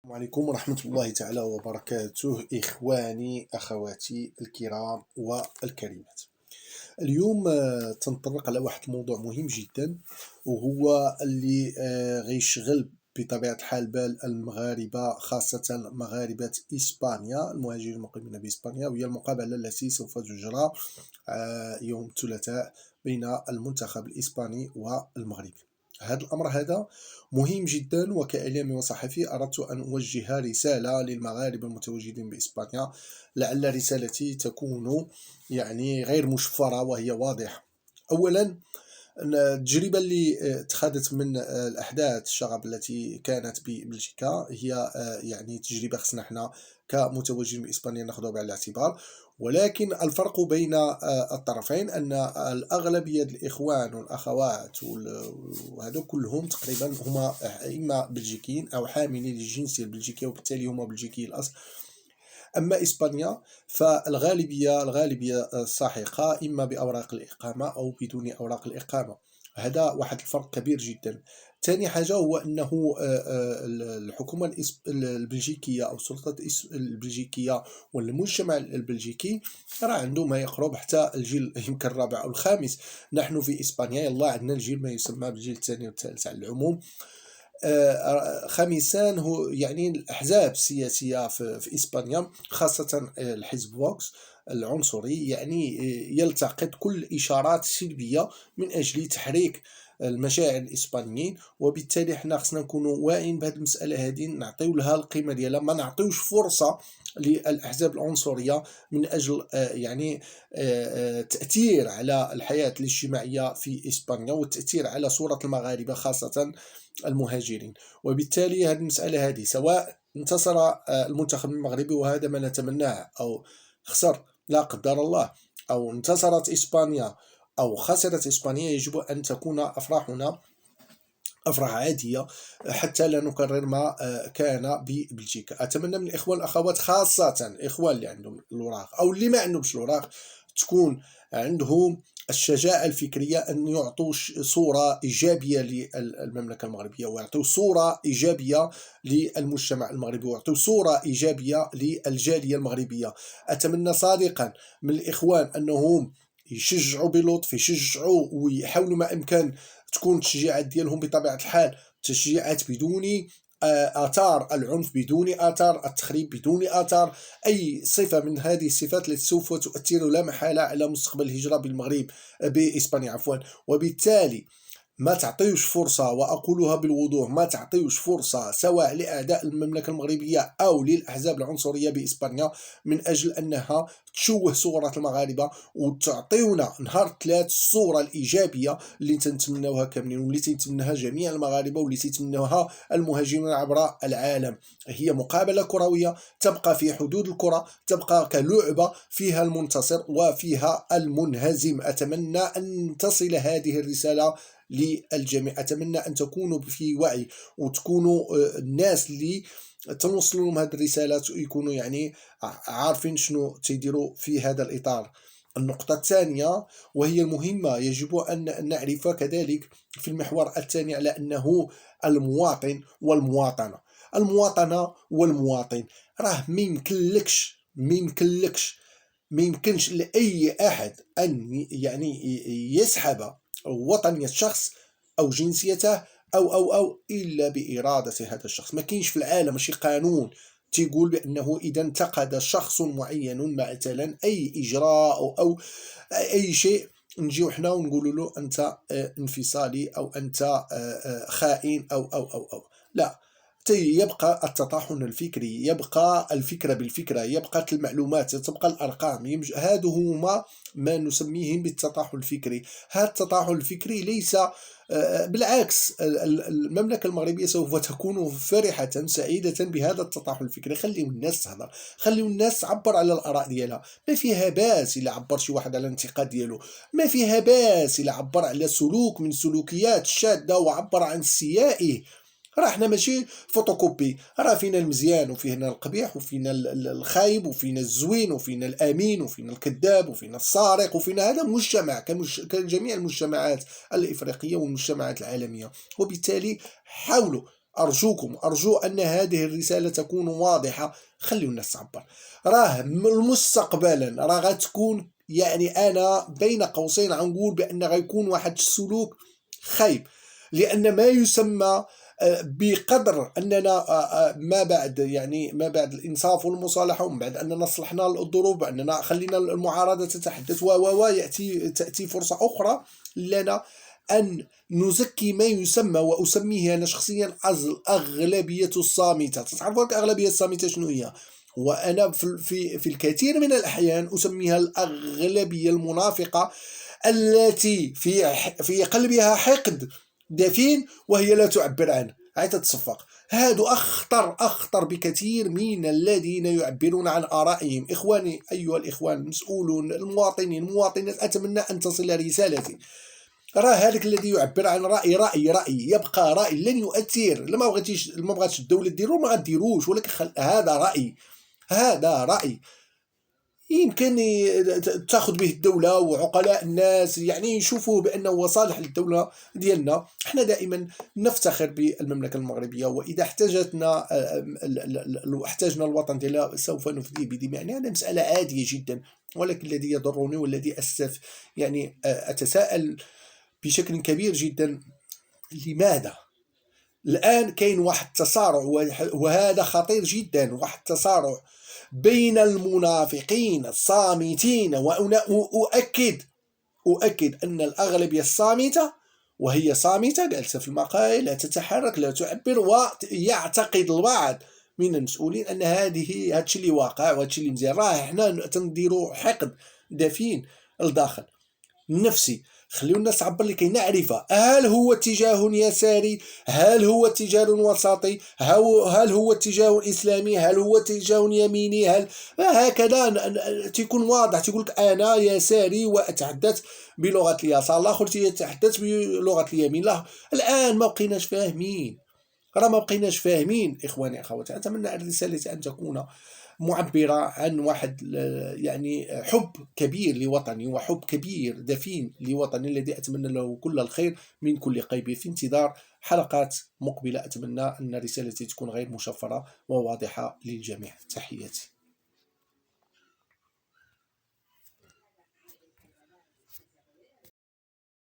السلام عليكم ورحمة الله تعالى وبركاته، إخواني أخواتي الكرام والكريمات. اليوم تنطرق على واحد الموضوع مهم جدا، وهو اللي غيشغل بطبيعة الحال بال المغاربة، خاصة مغاربة إسبانيا، المهاجرين المقيمين بإسبانيا، وهي المقابلة التي سوف تجرى يوم الثلاثاء بين المنتخب الإسباني والمغربي. هذا الأمر هذا مهم جدا، وكإعلامي وصحفي أردت أن أوجه رسالة للمغاربة المتواجدين بإسبانيا، لعل رسالتي تكون غير مشفرة وهي واضحة. أولا، التجربة اللي اتخذت من الأحداث الشغب التي كانت ببلجيكا هي تجربة خصنا احنا كمتواجدين بإسبانيا ناخذها بعين الاعتبار، ولكن الفرق بين الطرفين أن الأغلبية الإخوان والأخوات وهذو كلهم تقريبا هما إما بلجيكيين أو حاملين للجنسية البلجيكية، وبالتالي هما بلجيكي الأصل. أما إسبانيا فالغالبية الساحقة إما بأوراق الإقامة أو بدون أوراق الإقامة. هذا واحد الفرق كبير جدا. ثاني حاجة هو أنه الحكومة البلجيكية أو السلطات البلجيكية والمجتمع البلجيكي راه عنده ما يقرب حتى الجيل يمكن الرابع أو الخامس. نحن في إسبانيا يلا عندنا الجيل ما يسمى بالجيل الثاني والثالث على العموم. خامسا هو الأحزاب السياسية في إسبانيا، خاصة الحزب فوكس العنصري، يلتقط كل إشارات سلبية من أجل تحريك المشاعر الإسبانيين، وبالتالي حنا خصنا نكونوا واعيين بهذه المسألة هذه، نعطيو لها القيمة ديالها، ما نعطيوش فرصة للأحزاب العنصرية من أجل تأثير على الحياة الاجتماعية في إسبانيا، والتأثير على صورة المغاربة خاصة المهاجرين. وبالتالي هذه المسألة هذه سواء انتصر المنتخب المغربي وهذا ما نتمناه، أو خسر لا قدر الله، أو انتصرت إسبانيا أو خسرت إسبانيا، يجب أن تكون أفراحنا أفراح عادية حتى لا نكرر ما كان ببلجيكا. أتمنى من الإخوان والأخوات، خاصة الإخوان اللي عندهم الوراق أو اللي ما عندهمش الوراق، تكون عندهم الشجاعة الفكرية أن يعطوا صورة إيجابية للمملكة المغربية، ويعطوا صورة إيجابية للمجتمع المغربي، ويعطوا صورة إيجابية للجالية المغربية. أتمنى صادقا من الإخوان أنهم يشجعوا بلطف، يشجعوا ويحاولوا ما أمكن تكون التشجيعات ديالهم بطبيعة الحال تشجيعات بدون آثار العنف، بدون آثار التخريب، بدون آثار أي صفة من هذه الصفات التي سوف تؤثر لا محالة على مستقبل الهجرة بالمغرب بإسبانيا عفوا. وبالتالي ما تعطيوش فرصة، وأقولها بالوضوح، ما تعطيوش فرصة سواء لأعداء المملكة المغربية أو للأحزاب العنصرية بإسبانيا من أجل أنها تشوه صورة المغاربة، وتعطيونا نهار الثلاث الصورة الإيجابية اللي تنتمناوها كاملين، واللي تنتمناها جميع المغاربة، واللي تنتمناها المهاجرين عبر العالم. هي مقابلة كروية تبقى في حدود الكرة، تبقى كلعبة فيها المنتصر وفيها المنهزم. أتمنى أن تصل هذه الرسالة للجميع، أتمنى أن تكونوا في وعي، وتكونوا الناس اللي توصلوا لهم هذه الرسالات يكونوا عارفين شنو تيديروا في هذا الإطار. النقطة الثانية وهي المهمة، يجب أن نعرف كذلك في المحور الثاني على أنه المواطن والمواطنة، المواطنة والمواطن راه ما يمكنش لأي أحد أن يسحب وطنية شخص أو جنسيته أو إلا بإرادة هذا الشخص. ما كاينش في العالم شي قانون تيقول بأنه إذا انتقد شخص معين مثلا أي إجراء أو أي شيء نجيو حنا ونقول له أنت انفصالي أو أنت خائن أو لا. يبقى التطاحن الفكري، يبقى الفكرة بالفكرة، يبقى المعلومات، تبقى الأرقام. هذا هما ما نسميهم بالتطاحن الفكري. هذا التطاحن الفكري ليس بالعكس، المملكة المغربية سوف تكون فرحة سعيدة بهذا التطاحن الفكري. خليو الناس تهضر، خليو الناس تعبر على الآراء ديالها، ما فيها باس إلا عبر شي واحد على الانتقاد ديالو، ما فيها باس إلا عبر على سلوك من سلوكيات شاذة وعبر عن استيائه. راه حنا ماشي فوتوكوبي، راه فينا المزيان وفينا القبيح وفينا الخايب وفينا الزوين وفينا الامين وفينا الكذاب وفينا السارق، وفينا هذا مجتمع كجميع المجتمعات الافريقيه والمجتمعات العالميه. وبالتالي حاولوا أرجوكم، أرجو أن هذه الرسالة تكون واضحة. خليوا الناس تعبر. راه مستقبلا راه غتكون، يعني أنا بين قوسين غنقول بأن غيكون واحد السلوك خايب، لأن ما يسمى بقدر أننا ما بعد، يعني ما بعد الإنصاف والمصالحة، ومن بعد أننا صلحنا الظروف، بأننا خلينا المعارضة تتحدث تأتي فرصة أخرى لنا أن نزكي ما يسمى، وأسميه أنا شخصيا الأغلبية الصامتة. تعرفوا الأغلبية الصامتة شنو هي؟ وأنا في الكثير من الأحيان أسميها الأغلبية المنافقة، التي في قلبها حقد دفين وهي لا تعبر عنه، هاي تتصفق. هادو أخطر بكثير من الذين يعبرون عن آرائهم. إخواني، أيها الإخوان المسؤولون، المواطنين، المواطنات، أتمنى أن تصل رسالتي. راه هذاك الذي يعبر عن رأي يبقى رأي، لن يؤثر. ما بغاتش الدولة ديرو ما غديروش، ولكن هذا رأي يمكن تاخذ به الدولة وعقلاء الناس، يعني يشوفوه بأنه هو صالح للدولة ديالنا. احنا دائما نفتخر بالمملكة المغربية، وإذا احتاجنا احتاجنا الوطن ديالنا سوف نفديه بدماء. يعني هذا مسألة عادية جدا. ولكن الذي يضرني والذي يعني أتساءل بشكل كبير جدا، لماذا الآن كاين واحد التصارع، وهذا خطير جدا، واحد التصارع بين المنافقين الصامتين. وأنا أؤكد أن الأغلبية الصامتة، وهي صامتة جالسة في المقاهي لا تتحرك لا تعبر، ويعتقد البعض من المسؤولين أن هذا الشيء اللي واقع وهذا الشيء اللي مزيان. راه حنا تنديروا حقد دفين الداخل النفسي. خليو الناس تعبر لكي نعرف هل هو اتجاه يساري، هل هو اتجاه وسطي، هل هو اتجاه إسلامي، هل هو اتجاه يميني، هل هكذا تكون واضح. تقولك أنا يساري وأتحدث بلغة اليسار، الآخر يتحدث بلغة اليمين. لا، الآن ما بقيناش فاهمين. ما بقيناش فاهمين. إخواني أخواتي، أتمنى الرسالة أن تكون معبرة عن واحد، يعني حب كبير لوطني وحب كبير دفين لوطني، الذي أتمنى له كل الخير من كل قلبي. في انتظار حلقات مقبلة، أتمنى أن رسالتي تكون غير مشفرة وواضحة للجميع. تحياتي.